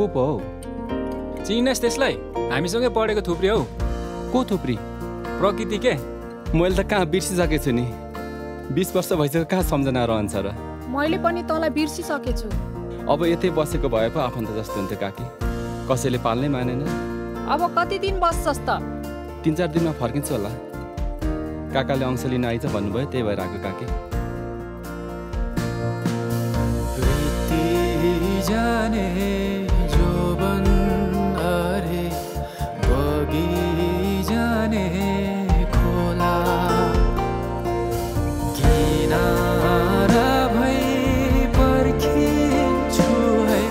को पो हौ? चिनेस् त्यसलाई? हामीसँगै पढेको थुप्री हौ। को थुप्री? प्रकृति के? मैले त कहाँ बिर्सिसकेछु नि। 20 वर्ष भइसक्यो, कहाँ सम्झना रहन्छ र? मैले पनि तँलाई बिर्सिसकेछु। अब यतै बसेको भए पो आफन्त जस्तो हुन्थ्यो काकी। कसैले पाल्नै मानेन। अब कति दिन बस्छस् त? 3-4 दिनमा फर्किन्छु होला। काकाले अंश लिन आइज भन्नुभयो, त्यही भएर आएको काकी। जाने जोबन अरे बगी जाने खोला किनारा भई पर्खिन्छु है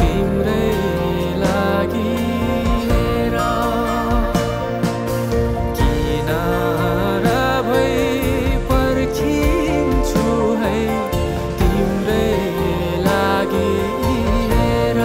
तिम्रै लागि हेर किनारा भई पर्खिन्छु है तिम्रै लागि हेर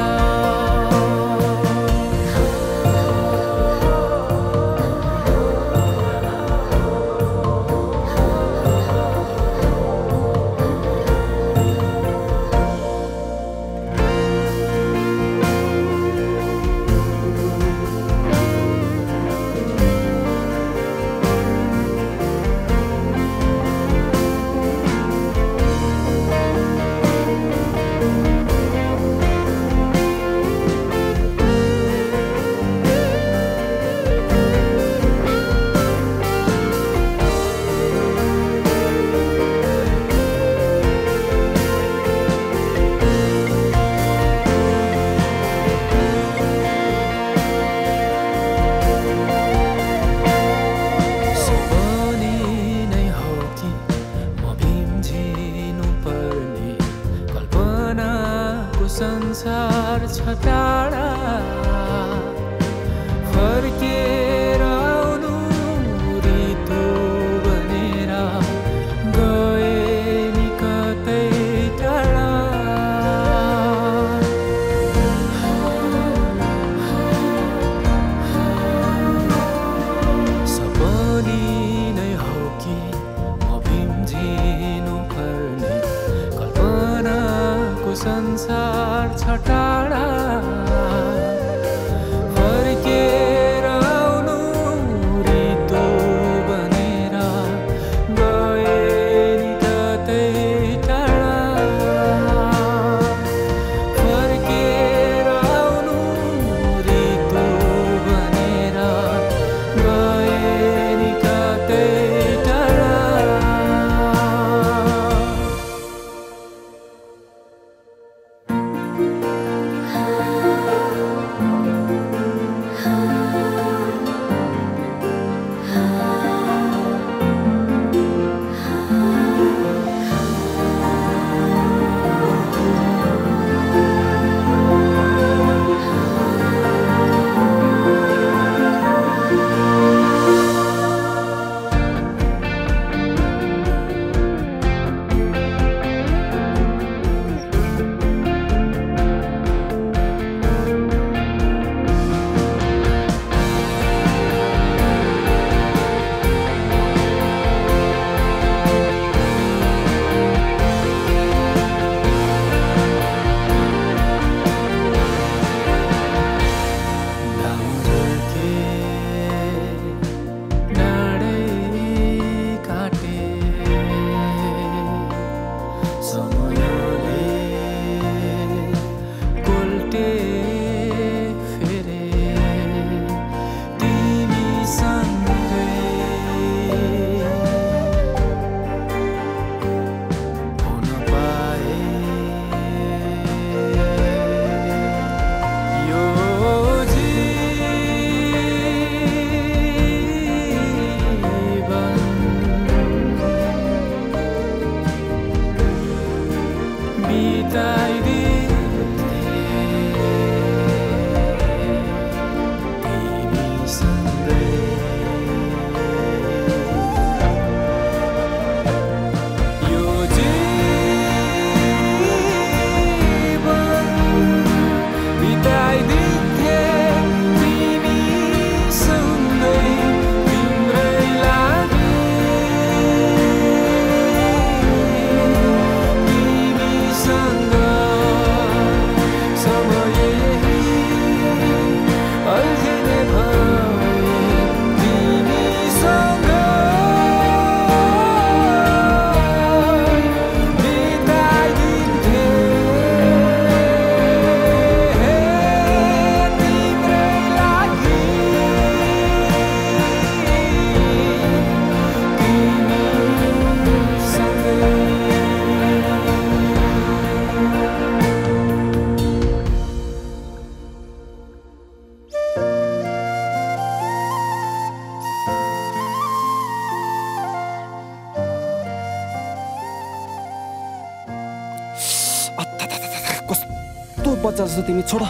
बच्चा जस्तो तिमी छोड।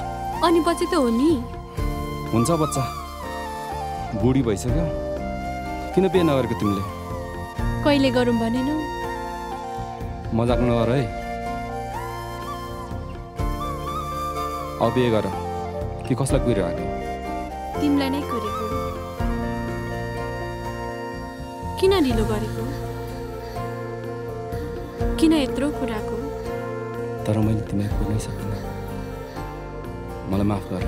अनि पछि त हो नि। हुन्छ बच्चा, बुढी भइसक्यो, किन बिहे नगरेको तिमीले? कहिले गरौँ भनेनौ? मजाक नगर है। अब बिहे गर कि कसलाई कुरिरहेको? तिमीलाई नै गरेको। किन ढिलो गरेको? किन यत्रो कुराको? तर मैले तिमीलाई कुर्नै सकिनँ, मलाई माफ गर।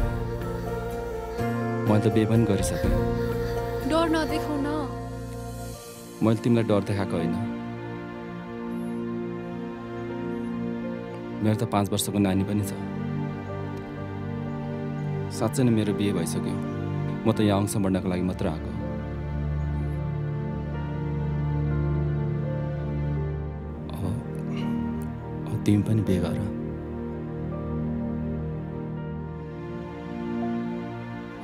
मैले त बिहे पनि गरिसकेँ। डर नदेखाउ न। मैले तिमीलाई डर देखाएको होइन। मेरो त 5 वर्षको नानी पनि छ। साँच्चै नै मेरो बिहे भइसक्यो। म त यहाँ अंश बढ्नको लागि मात्र आएको। तिमी पनि बिहे गर।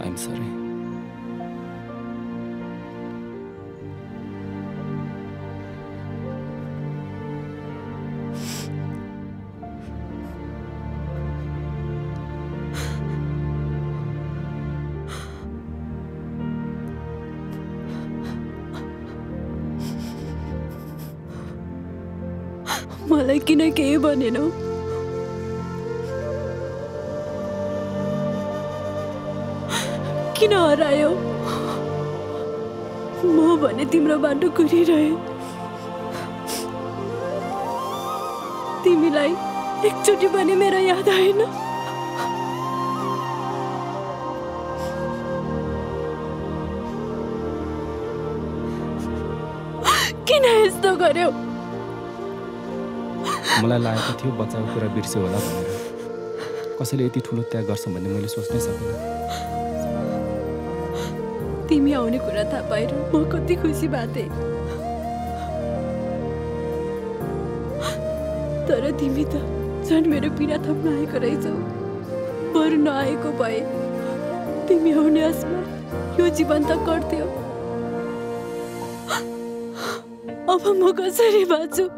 I'm sorry. मलाई किन केही भनेनौ? किन हरायो? म भने तिम्रो बाटो कुरिरहे। तिमीलाई एकचोटि पनि मेरो याद आएन? किन यस्तो गर्यौ? मलाई लागेको थियो बच्चाको कुरा बिर्स्यो होला भनेर। कसैले यति ठुलो त्याग गर्छ भन्ने मैले सोच्नै सकिनँ। तिमी आउने कुरा थाहा पाएर म कति खुसी बाटे। तर तिमी त झन् मेरो पीडा थप्न आएको रहेछौ। बरु नआएको भए तिमी आउने आसमा यो जीवन त कट्थ्यो। अब म कसरी बाँचु?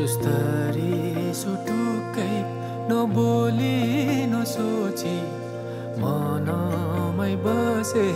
सुस्तरी सुटुकै नबोली नसोची मनमै बसे